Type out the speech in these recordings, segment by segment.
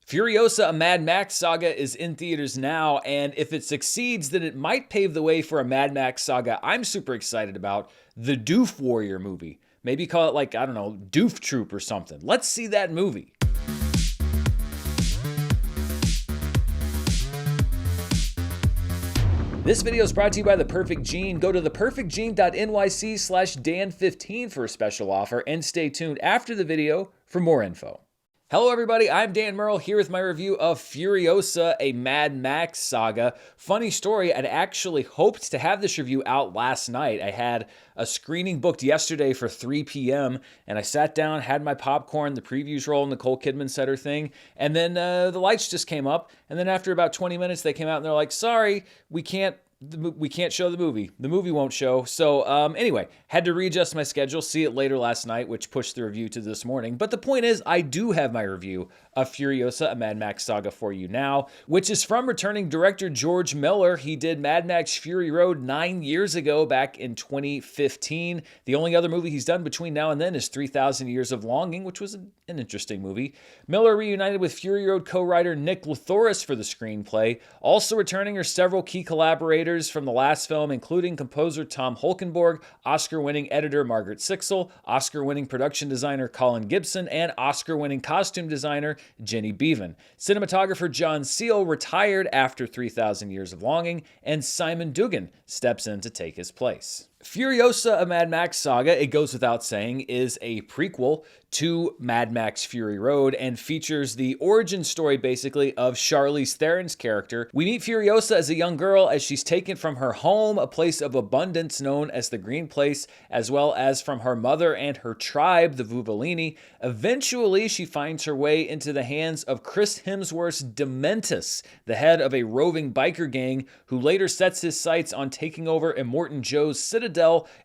Furiosa, a Mad Max saga is in theaters now, and if it succeeds, then it might pave the way for a Mad Max saga I'm super excited about, the Doof Warrior movie. Maybe call it like, I don't know, Doof Troop or something. Let's see that movie. This video is brought to you by The Perfect Gene. Go to theperfectgene.nyc/Dan15 for a special offer, and stay tuned after the video for more info. Hello everybody, I'm Dan Murrell here with my review of Furiosa, a Mad Max saga. Funny story, I'd actually hoped to have this review out last night. I had a screening booked yesterday for 3 p.m. and I sat down, had my popcorn, the previews roll, Nicole Kidman said her thing, and then the lights just came up, and then after about 20 minutes they came out and they're like, sorry, we can't show the movie. The movie won't show. So anyway, had to readjust my schedule, see it later last night, which pushed the review to this morning. But the point is, I do have my review of Furiosa, a Mad Max saga for you now, which is from returning director George Miller. He did Mad Max Fury Road 9 years ago, back in 2015. The only other movie he's done between now and then is 3,000 Years of Longing, which was an interesting movie. Miller reunited with Fury Road co-writer Nick Lathoris for the screenplay. Also returning are several key collaborators from the last film, including composer Tom Holkenborg, Oscar-winning editor Margaret Sixel, Oscar-winning production designer Colin Gibson, and Oscar-winning costume designer Jenny Beavan. Cinematographer John Seal retired after 3,000 Years of Longing, and Simon Dugan steps in to take his place. Furiosa, a Mad Max saga, it goes without saying, is a prequel to Mad Max Fury Road and features the origin story, basically, of Charlize Theron's character. We meet Furiosa as a young girl as she's taken from her home, a place of abundance known as the Green Place, as well as from her mother and her tribe, the Vuvolini. Eventually, she finds her way into the hands of Chris Hemsworth's Dementus, the head of a roving biker gang who later sets his sights on taking over Immortan Joe's citadel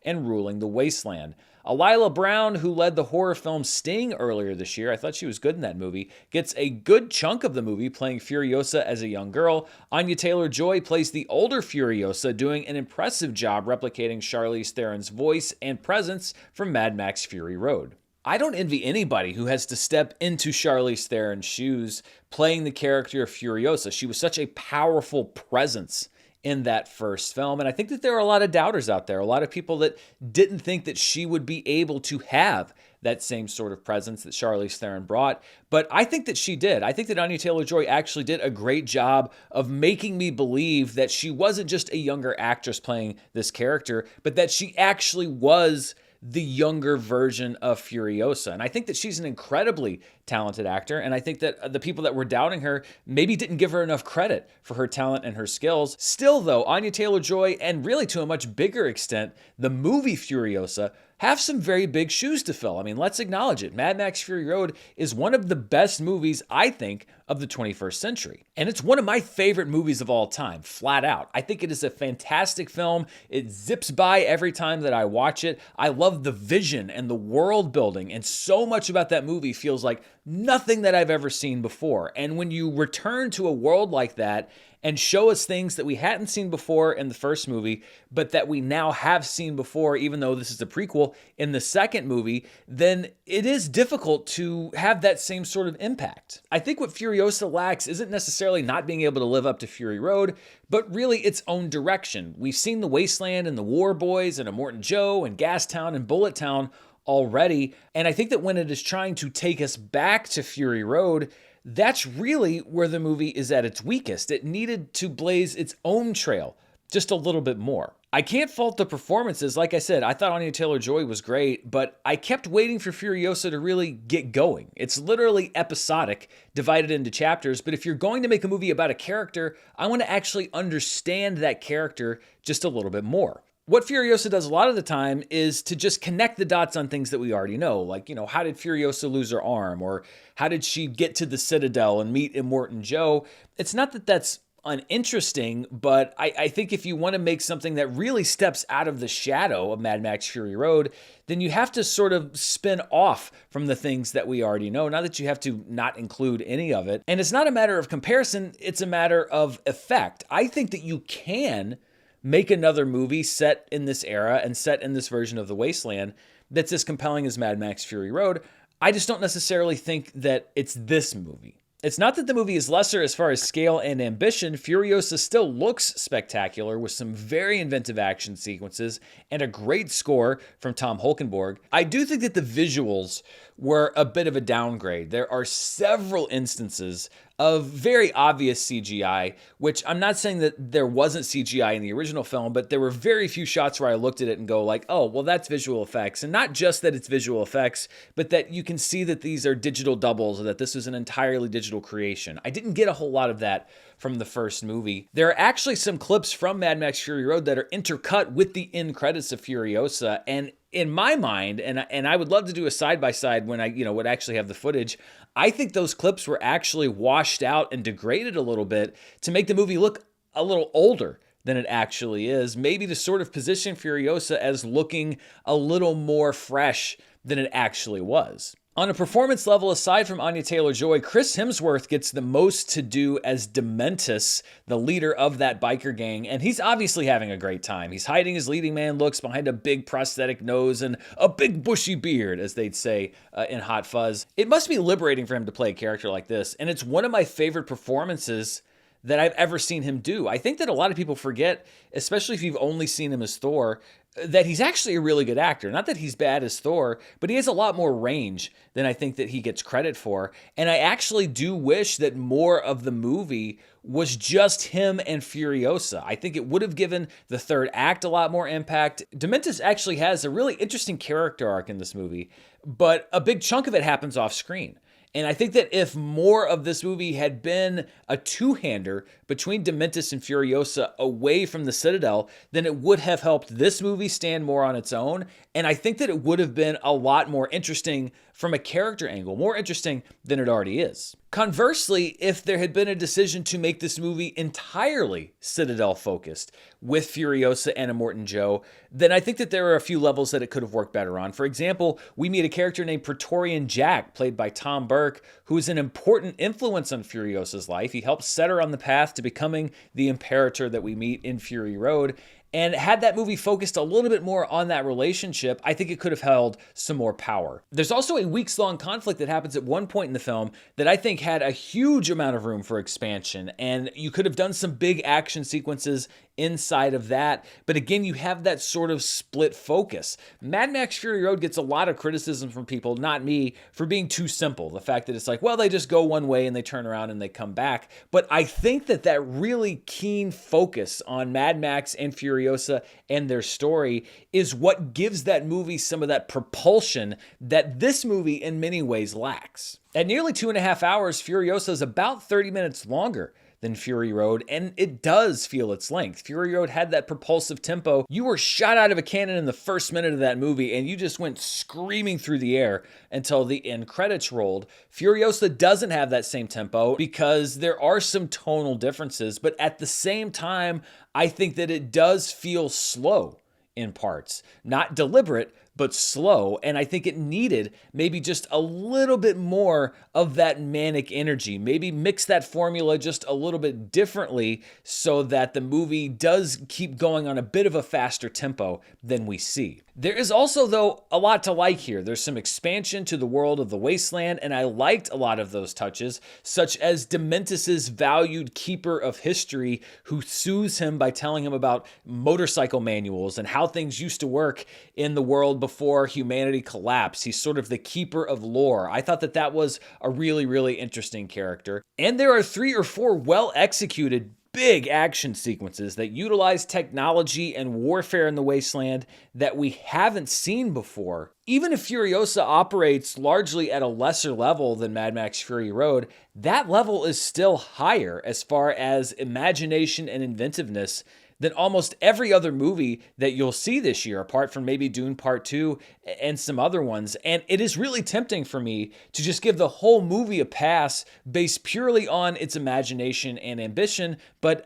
and ruling the wasteland. Alila Brown, who led the horror film Sting earlier this year, I thought she was good in that movie, gets a good chunk of the movie playing Furiosa as a young girl. Anya Taylor-Joy plays the older Furiosa, doing an impressive job replicating Charlize Theron's voice and presence from Mad Max Fury Road. I don't envy anybody who has to step into Charlize Theron's shoes playing the character of Furiosa. She was such a powerful presence in that first film. And I think that there are a lot of doubters out there, a lot of people that didn't think that she would be able to have that same sort of presence that Charlize Theron brought. But I think that she did. I think that Anya Taylor-Joy actually did a great job of making me believe that she wasn't just a younger actress playing this character, but that she actually was the younger version of Furiosa. And I think that she's an incredibly talented actor, and I think that the people that were doubting her maybe didn't give her enough credit for her talent and her skills. Still though, Anya Taylor-Joy, and really to a much bigger extent, the movie Furiosa, have some very big shoes to fill. I mean, let's acknowledge it. Mad Max Fury Road is one of the best movies, I think, of the 21st century. And it's one of my favorite movies of all time, flat out. I think it is a fantastic film. It zips by every time that I watch it. I love the vision and the world building, and so much about that movie feels like nothing that I've ever seen before. And when you return to a world like that and show us things that we hadn't seen before in the first movie, but that we now have seen before, even though this is a prequel, in the second movie, then it is difficult to have that same sort of impact. I think what Furiosa lacks isn't necessarily not being able to live up to Fury Road, but really its own direction. We've seen the Wasteland and the War Boys and Immortan Joe and Gastown and Bullet Town already, and I think that when it is trying to take us back to Fury Road, that's really where the movie is at its weakest. It needed to blaze its own trail just a little bit more. I can't fault the performances. Like I said, I thought Anya Taylor-Joy was great, but I kept waiting for Furiosa to really get going. It's literally episodic, divided into chapters, but if you're going to make a movie about a character, I want to actually understand that character just a little bit more. What Furiosa does a lot of the time is to just connect the dots on things that we already know. Like, how did Furiosa lose her arm? Or how did she get to the Citadel and meet Immortan Joe? It's not that that's uninteresting, but I think if you want to make something that really steps out of the shadow of Mad Max Fury Road, then you have to sort of spin off from the things that we already know. Not that you have to not include any of it. And it's not a matter of comparison, it's a matter of effect. I think that you can make another movie set in this era and set in this version of the Wasteland that's as compelling as Mad Max Fury Road. I just don't necessarily think that it's this movie. It's not that the movie is lesser as far as scale and ambition. Furiosa still looks spectacular with some very inventive action sequences and a great score from Tom Holkenborg. I do think that the visuals were a bit of a downgrade. There are several instances of very obvious CGI, which I'm not saying that there wasn't CGI in the original film, but there were very few shots where I looked at it and go like, oh, well, that's visual effects. And not just that it's visual effects, but that you can see that these are digital doubles or that this was an entirely digital creation. I didn't get a whole lot of that from the first movie. There are actually some clips from Mad Max Fury Road that are intercut with the end credits of Furiosa, and in my mind, and I would love to do a side-by-side when I would actually have the footage, I think those clips were actually washed out and degraded a little bit to make the movie look a little older than it actually is, maybe to sort of position Furiosa as looking a little more fresh than it actually was. On a performance level, aside from Anya Taylor-Joy, Chris Hemsworth gets the most to do as Dementus, the leader of that biker gang, and he's obviously having a great time. He's hiding his leading man looks behind a big prosthetic nose and a big bushy beard, as they'd say in Hot Fuzz. It must be liberating for him to play a character like this, and it's one of my favorite performances that I've ever seen him do. I think that a lot of people forget, especially if you've only seen him as Thor, that he's actually a really good actor. Not that he's bad as Thor, but he has a lot more range than I think that he gets credit for. And I actually do wish that more of the movie was just him and Furiosa. I think it would have given the third act a lot more impact. Dementus actually has a really interesting character arc in this movie, but a big chunk of it happens off screen. And I think that if more of this movie had been a two-hander between Dementus and Furiosa away from the Citadel, then it would have helped this movie stand more on its own. And I think that it would have been a lot more interesting from a character angle, more interesting than it already is. Conversely, if there had been a decision to make this movie entirely Citadel-focused with Furiosa and Immortan Joe, then I think that there are a few levels that it could have worked better on. For example, we meet a character named Praetorian Jack, played by Tom Burke, who is an important influence on Furiosa's life. He helps set her on the path to becoming the Imperator that we meet in Fury Road. And had that movie focused a little bit more on that relationship, I think it could have held some more power. There's also a weeks-long conflict that happens at one point in the film that I think had a huge amount of room for expansion, and you could have done some big action sequences inside of that. But again, you have that sort of split focus. Mad Max Fury Road gets a lot of criticism from people, not me, for being too simple. The fact that it's like, well, they just go one way and they turn around and they come back. But I think that that really keen focus on Mad Max and Furiosa and their story is what gives that movie some of that propulsion that this movie in many ways lacks. At nearly 2.5 hours, Furiosa is about 30 minutes longer than Fury Road, and it does feel its length. Fury Road had that propulsive tempo. You were shot out of a cannon in the first minute of that movie, and you just went screaming through the air until the end credits rolled. Furiosa doesn't have that same tempo because there are some tonal differences, but at the same time, I think that it does feel slow in parts. Not deliberate, but slow, and I think it needed maybe just a little bit more of that manic energy. Maybe mix that formula just a little bit differently so that the movie does keep going on a bit of a faster tempo than we see. There is also, though, a lot to like here. There's some expansion to the world of the wasteland, and I liked a lot of those touches, such as Dementus's valued keeper of history who soothes him by telling him about motorcycle manuals and how things used to work in the world before humanity collapsed. He's sort of the keeper of lore. I thought that that was a really, really interesting character. And there are 3 or 4 well-executed big action sequences that utilize technology and warfare in the wasteland that we haven't seen before. Even if Furiosa operates largely at a lesser level than Mad Max Fury Road, that level is still higher as far as imagination and inventiveness than almost every other movie that you'll see this year, apart from maybe Dune Part 2 and some other ones. And it is really tempting for me to just give the whole movie a pass based purely on its imagination and ambition, but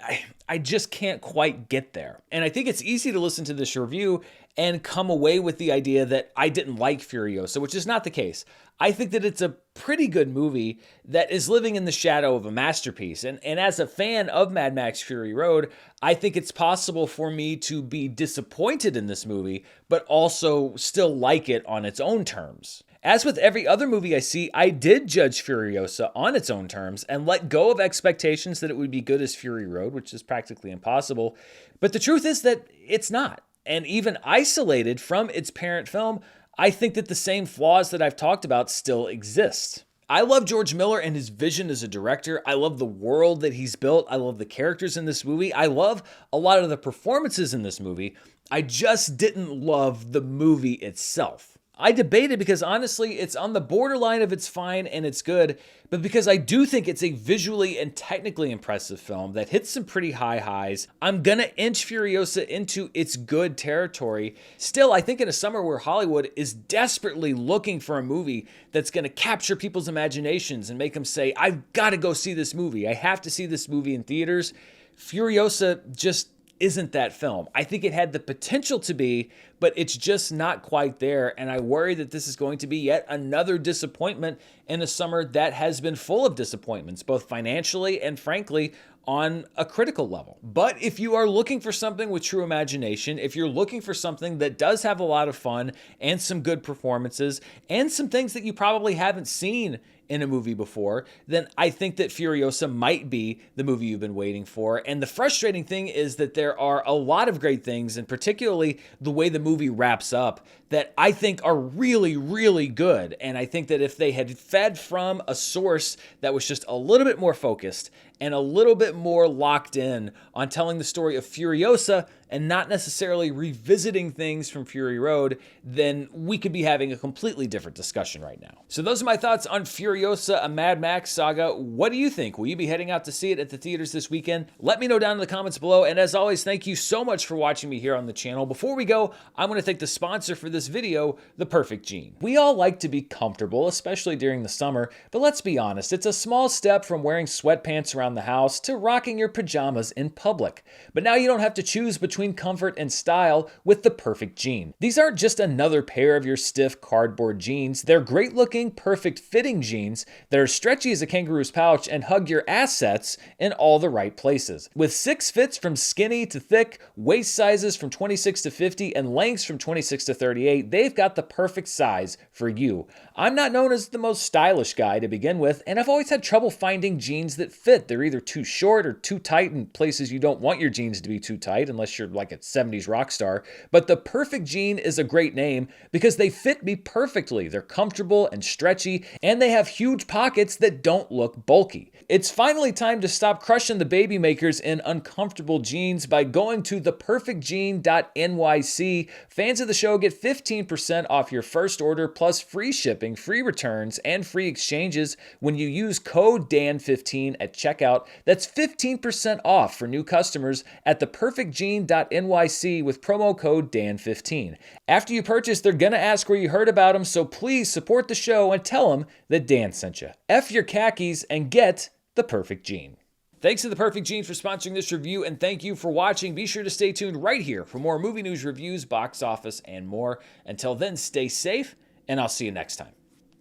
I just can't quite get there. And I think it's easy to listen to this review and come away with the idea that I didn't like Furiosa, which is not the case. I think that it's a pretty good movie that is living in the shadow of a masterpiece. And as a fan of Mad Max Fury Road, I think it's possible for me to be disappointed in this movie, but also still like it on its own terms. As with every other movie I see, I did judge Furiosa on its own terms and let go of expectations that it would be good as Fury Road, which is practically impossible. But the truth is that it's not. And even isolated from its parent film, I think that the same flaws that I've talked about still exist. I love George Miller and his vision as a director. I love the world that he's built. I love the characters in this movie. I love a lot of the performances in this movie. I just didn't love the movie itself. I debated because honestly, it's on the borderline of it's fine and it's good, but because I do think it's a visually and technically impressive film that hits some pretty high highs, I'm gonna inch Furiosa into its good territory. Still, I think in a summer where Hollywood is desperately looking for a movie that's gonna capture people's imaginations and make them say, I've gotta go see this movie. I have to see this movie in theaters. Furiosa just isn't that film. I think it had the potential to be, but it's just not quite there. And I worry that this is going to be yet another disappointment in a summer that has been full of disappointments, both financially and frankly, on a critical level. But if you are looking for something with true imagination, if you're looking for something that does have a lot of fun and some good performances and some things that you probably haven't seen in a movie before, then I think that Furiosa might be the movie you've been waiting for. And the frustrating thing is that there are a lot of great things, and particularly the way the movie wraps up, that I think are really, really good. And I think that if they had fed from a source that was just a little bit more focused and a little bit more locked in on telling the story of Furiosa and not necessarily revisiting things from Fury Road, then we could be having a completely different discussion right now. So those are my thoughts on Furiosa, a Mad Max saga. What do you think? Will you be heading out to see it at the theaters this weekend? Let me know down in the comments below. And as always, thank you so much for watching me here on the channel. Before we go, I want to thank the sponsor for this video, The Perfect Jean. We all like to be comfortable, especially during the summer, but let's be honest, it's a small step from wearing sweatpants around the house to rocking your pajamas in public. But now you don't have to choose between comfort and style with the Perfect Jean. These aren't just another pair of your stiff cardboard jeans. They're great looking, perfect fitting jeans that are stretchy as a kangaroo's pouch and hug your assets in all the right places. With 6 fits from skinny to thick, waist sizes from 26 to 50, and lengths from 26 to 38, they've got the perfect size for you. I'm not known as the most stylish guy to begin with, and I've always had trouble finding jeans that fit. They're either too short or too tight in places you don't want your jeans to be too tight unless you're like a 70s rock star. But the Perfect Jean is a great name because they fit me perfectly. They're comfortable and stretchy, and they have huge pockets that don't look bulky. It's finally time to stop crushing the baby makers in uncomfortable jeans by going to theperfectjean.nyc. Fans of the show get 15% off your first order plus free shipping, free returns, and free exchanges when you use code DAN15 at checkout. That's 15% off for new customers at theperfectjean.nyc with promo code DAN15. After you purchase, they're gonna ask where you heard about them, so please support the show and tell them that Dan sent you. F your khakis and get the Perfect Jean. Thanks to The Perfect Jean for sponsoring this review, and thank you for watching. Be sure to stay tuned right here for more movie news, reviews, box office, and more. Until then, stay safe, and I'll see you next time.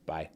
Bye.